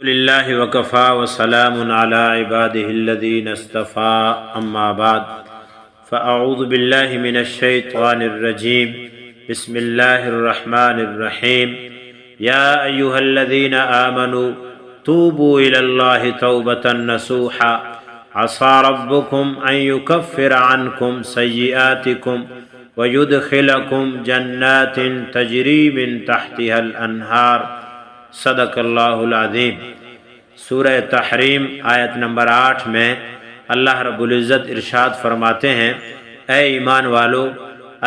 للہ وکفا وسلام علی عبادہ الذین اصطفى اما بعد فاعوذ باللہ من الشیطان الرجیم بسم اللہ الرحمن الرحیم یا ایہا الذین آمنوا توبوا الی اللہ توبۃ نصوحا عسى ربکم ان یکفر عنکم سیئاتکم ویدخلکم جنات تجری من تحتها الانہار صدق اللہ العظیم۔ سورہ تحریم آیت نمبر 8 میں اللہ رب العزت ارشاد فرماتے ہیں، اے ایمان والو،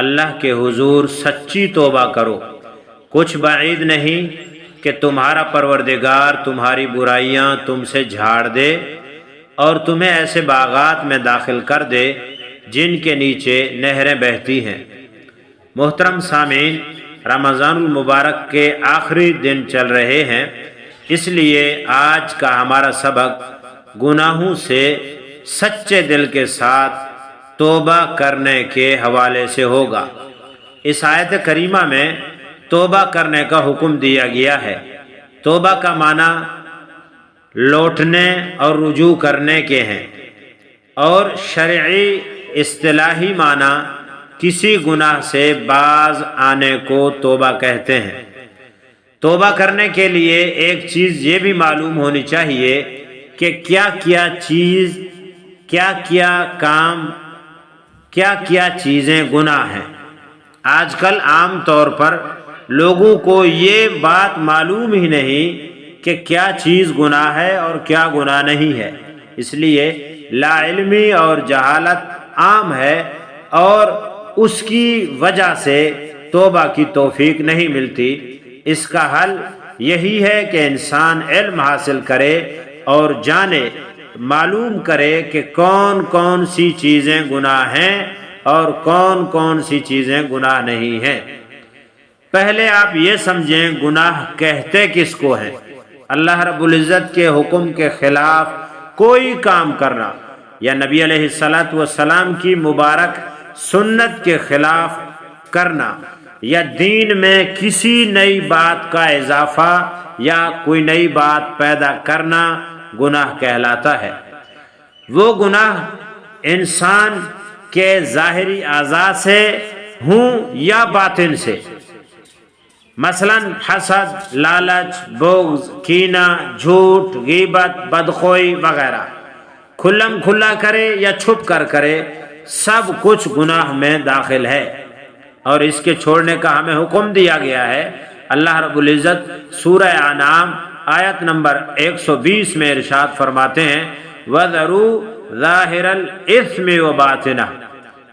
اللہ کے حضور سچی توبہ کرو، کچھ بعید نہیں کہ تمہارا پروردگار تمہاری برائیاں تم سے جھاڑ دے اور تمہیں ایسے باغات میں داخل کر دے جن کے نیچے نہریں بہتی ہیں۔ محترم سامعین، رمضان المبارک کے آخری دن چل رہے ہیں، اس لیے آج کا ہمارا سبق گناہوں سے سچے دل کے ساتھ توبہ کرنے کے حوالے سے ہوگا۔ اس آیت کریمہ میں توبہ کرنے کا حکم دیا گیا ہے۔ توبہ کا معنی لوٹنے اور رجوع کرنے کے ہیں، اور شرعی اصطلاحی معنی کسی گناہ سے باز آنے کو توبہ کہتے ہیں۔ توبہ کرنے کے لیے ایک چیز یہ بھی معلوم ہونی چاہیے کہ کیا کیا کام کیا کیا چیزیں گناہ ہیں۔ آج کل عام طور پر لوگوں کو یہ بات معلوم ہی نہیں کہ کیا چیز گناہ ہے اور کیا گناہ نہیں ہے، اس لیے لا علمی اور جہالت عام ہے، اور اس کی وجہ سے توبہ کی توفیق نہیں ملتی۔ اس کا حل یہی ہے کہ انسان علم حاصل کرے اور جانے، معلوم کرے کہ کون کون سی چیزیں گناہ ہیں اور کون کون سی چیزیں گناہ نہیں ہیں۔ پہلے آپ یہ سمجھیں گناہ کہتے کس کو ہیں؟ اللہ رب العزت کے حکم کے خلاف کوئی کام کرنا، یا نبی علیہ السلام کی مبارک سنت کے خلاف کرنا، یا دین میں کسی نئی بات کا اضافہ یا کوئی نئی بات پیدا کرنا گناہ کہلاتا ہے۔ وہ گناہ انسان کے ظاہری اعضاء سے ہوں یا باطن سے، مثلا حسد، لالچ، بغض، کینہ، جھوٹ، غیبت، بدخوئی وغیرہ، کھلم کھلا کرے یا چھپ کر کرے، سب کچھ گناہ میں داخل ہے، اور اس کے چھوڑنے کا ہمیں حکم دیا گیا ہے۔ اللہ رب العزت سورہ انعام آیت نمبر 120 میں ارشاد فرماتے ہیں، وَذَرُوا ظَاهِرَ الْإِثْمِ وَبَاطِنَهُ،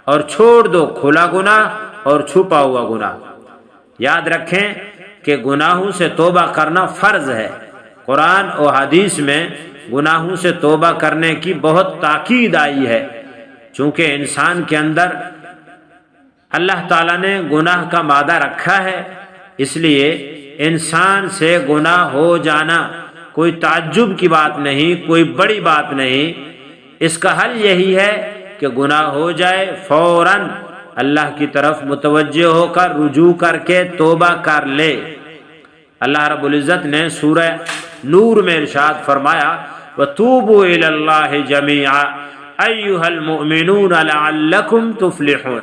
اور چھوڑ دو کھلا گناہ اور چھپا ہوا گناہ۔ یاد رکھیں کہ گناہوں سے توبہ کرنا فرض ہے۔ قرآن و حدیث میں گناہوں سے توبہ کرنے کی بہت تاکید آئی ہے، چونکہ انسان کے اندر اللہ تعالیٰ نے گناہ کا مادہ رکھا ہے، اس لیے انسان سے گناہ ہو جانا کوئی تعجب کی بات نہیں، کوئی بڑی بات نہیں۔ اس کا حل یہی ہے کہ گناہ ہو جائے فوراً اللہ کی طرف متوجہ ہو کر رجوع کر کے توبہ کر لے۔ اللہ رب العزت نے سورہ نور میں ارشاد فرمایا، وَتُوبُوا إِلَى اللَّهِ جَمِيعًا ایھا المؤمنون لعلکم تفلحون،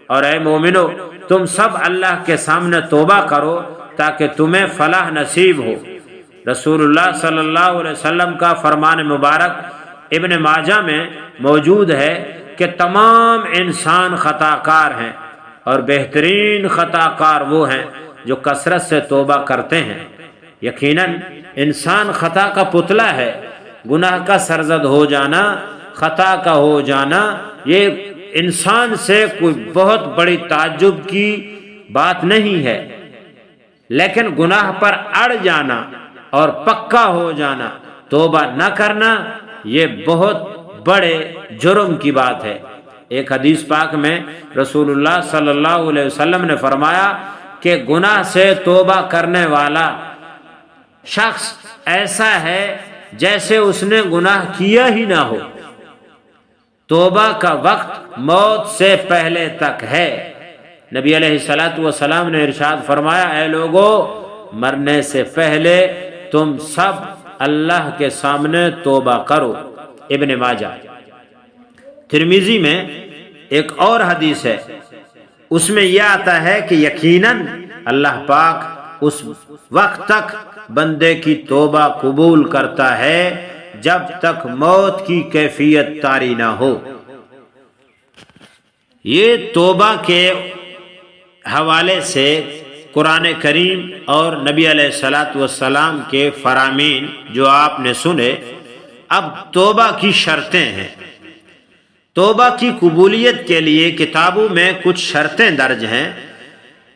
اور اے مومنو تم سب اللہ کے سامنے توبہ کرو تاکہ تمہیں فلاح نصیب ہو۔ رسول اللہ صلی اللہ علیہ وسلم کا فرمان مبارک ابن ماجہ میں موجود ہے کہ تمام انسان خطا کار ہیں، اور بہترین خطا کار وہ ہیں جو کثرت سے توبہ کرتے ہیں۔ یقیناً انسان خطا کا پتلا ہے، گناہ کا سرزد ہو جانا، خطا کا ہو جانا، یہ انسان سے کوئی بہت بڑی تعجب کی بات نہیں ہے، لیکن گناہ پر اڑ جانا اور پکا ہو جانا، توبہ نہ کرنا، یہ بہت بڑے جرم کی بات ہے۔ ایک حدیث پاک میں رسول اللہ صلی اللہ علیہ وسلم نے فرمایا کہ گناہ سے توبہ کرنے والا شخص ایسا ہے جیسے اس نے گناہ کیا ہی نہ ہو۔ توبہ کا وقت موت سے پہلے تک ہے۔ نبی علیہ السلام نے ارشاد فرمایا، اے لوگو، مرنے سے پہلے تم سب اللہ کے سامنے توبہ کرو۔ ابن ماجہ۔ ترمذی میں ایک اور حدیث ہے، اس میں یہ آتا ہے کہ یقیناً اللہ پاک اس وقت تک بندے کی توبہ قبول کرتا ہے جب تک موت کی کیفیت طاری نہ ہو۔ یہ توبہ کے حوالے سے قرآن کریم اور نبی علیہ الصلاۃ والسلام کے فرامین جو آپ نے سنے، اب توبہ کی شرطیں ہیں۔ توبہ کی قبولیت کے لیے کتابوں میں کچھ شرطیں درج ہیں،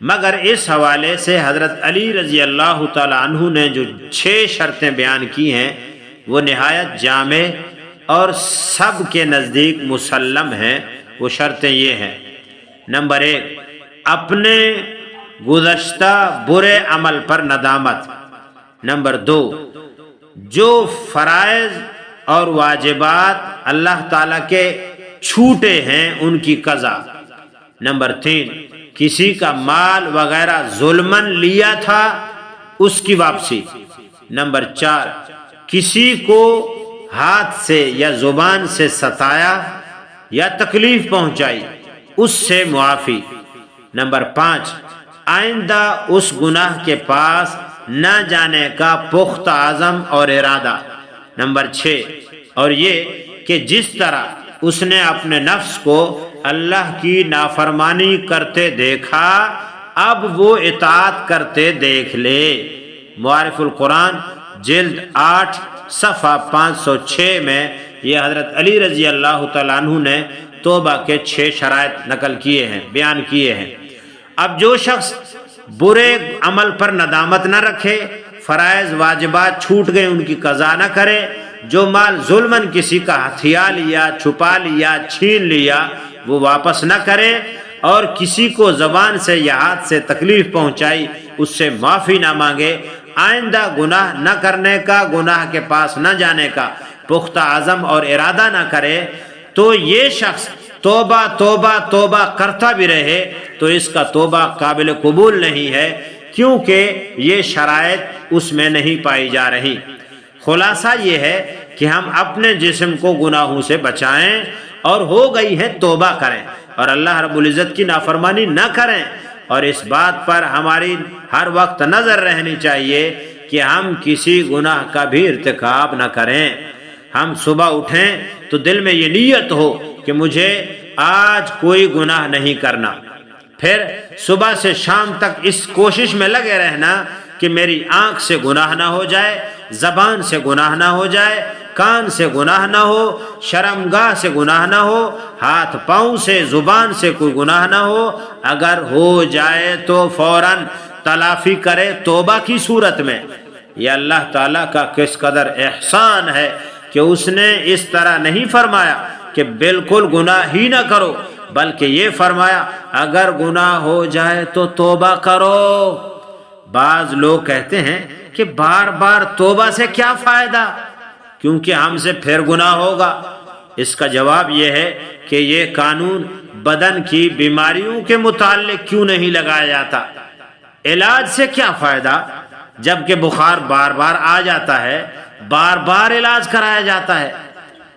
مگر اس حوالے سے حضرت علی رضی اللہ تعالی عنہ نے جو 6 شرطیں بیان کی ہیں وہ نہایت جامع اور سب کے نزدیک مسلم ہیں۔ وہ شرطیں یہ ہیں: نمبر 1، اپنے گزشتہ برے عمل پر ندامت۔ نمبر 2، جو فرائض اور واجبات اللہ تعالیٰ کے چھوٹے ہیں ان کی قضا۔ نمبر 3، کسی کا مال وغیرہ ظلماً لیا تھا اس کی واپسی۔ نمبر 4، کسی کو ہاتھ سے یا زبان سے ستایا یا تکلیف پہنچائی اس سے معافی۔ نمبر 5، آئندہ اس گناہ کے پاس نہ جانے کا پختہ عزم اور ارادہ۔ نمبر 6، اور یہ کہ جس طرح اس نے اپنے نفس کو اللہ کی نافرمانی کرتے دیکھا اب وہ اطاعت کرتے دیکھ لے۔ معارف القرآن جلد 8 صفحہ 506 میں یہ حضرت علی رضی اللہ تعالیٰ عنہ نے توبہ کے 6 شرائط نقل کیے ہیں، بیان کیے ہیں۔ اب جو شخص برے عمل پر ندامت نہ رکھے، فرائض واجبات چھوٹ گئے ان کی قضا نہ کرے، جو مال ظلماً کسی کا ہتھیا لیا، چھپا لیا، چھین لیا وہ واپس نہ کرے، اور کسی کو زبان سے یا ہاتھ سے تکلیف پہنچائی اس سے معافی نہ مانگے، آئندہ گناہ نہ کرنے کا، گناہ کے پاس نہ جانے کا پختہ عزم اور ارادہ نہ کرے، تو یہ شخص توبہ توبہ توبہ کرتا بھی رہے تو اس کا توبہ قابل قبول نہیں ہے، کیونکہ یہ شرائط اس میں نہیں پائی جا رہی۔ خلاصہ یہ ہے کہ ہم اپنے جسم کو گناہوں سے بچائیں اور ہو گئی ہے توبہ کریں اور اللہ رب العزت کی نافرمانی نہ کریں، اور اس بات پر ہماری ہر وقت نظر رہنی چاہیے کہ ہم کسی گناہ کا بھی ارتکاب نہ کریں۔ ہم صبح اٹھیں تو دل میں یہ نیت ہو کہ مجھے آج کوئی گناہ نہیں کرنا، پھر صبح سے شام تک اس کوشش میں لگے رہنا کہ میری آنکھ سے گناہ نہ ہو جائے، زبان سے گناہ نہ ہو جائے، کان سے گناہ نہ ہو، شرمگاہ سے گناہ نہ ہو، ہاتھ پاؤں سے زبان سے کوئی گناہ نہ ہو، اگر ہو جائے تو فوراً تلافی کرے توبہ کی صورت میں۔ یہ اللہ تعالیٰ کا کس قدر احسان ہے کہ اس نے اس طرح نہیں فرمایا کہ بالکل گناہ ہی نہ کرو، بلکہ یہ فرمایا اگر گناہ ہو جائے تو توبہ کرو۔ بعض لوگ کہتے ہیں کہ بار بار توبہ سے کیا فائدہ، کیونکہ ہم سے پھر گناہ ہوگا۔ اس کا جواب یہ ہے کہ یہ قانون بدن کی بیماریوں کے متعلق کیوں نہیں لگایا جاتا؟ علاج سے کیا فائدہ جبکہ بخار بار بار آ جاتا ہے، بار بار علاج کرایا جاتا ہے؟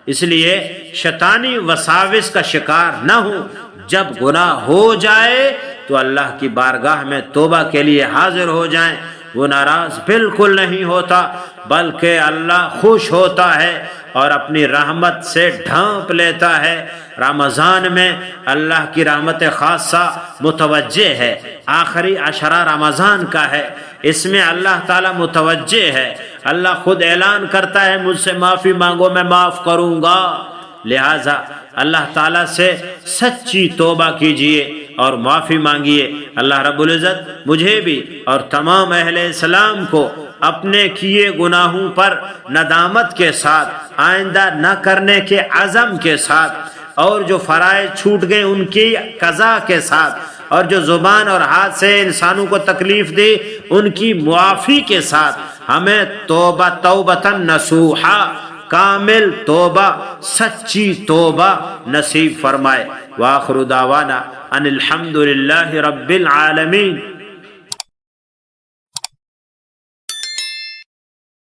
اس لیے شیطانی وساوس کا شکار نہ ہو، جب گناہ ہو جائے تو اللہ کی بارگاہ میں توبہ کے لیے حاضر ہو جائیں۔ وہ ناراض بالکل نہیں ہوتا، بلکہ اللہ خوش ہوتا ہے اور اپنی رحمت سے ڈھانپ لیتا ہے۔ رمضان میں اللہ کی رحمت خاصہ متوجہ ہے، آخری عشرہ رمضان کا ہے، اس میں اللہ تعالیٰ متوجہ ہے۔ اللہ خود اعلان کرتا ہے مجھ سے معافی مانگو میں معاف کروں گا، لہٰذا اللہ تعالیٰ سے سچی توبہ کیجئے اور معافی مانگیے۔ اللہ رب العزت مجھے بھی اور تمام اہل اسلام کو اپنے کیے گناہوں پر ندامت کے ساتھ، آئندہ نہ کرنے کے عزم کے ساتھ، اور جو فرائض چھوٹ گئے ان کی قضا کے ساتھ، اور جو زبان اور ہاتھ سے انسانوں کو تکلیف دی ان کی معافی کے ساتھ ہمیں توبہ توبۃ نصوحا، کامل توبہ، سچی توبہ نصیب فرمائے۔ وآخر دعوانا ان الحمد للہ رب العالمین۔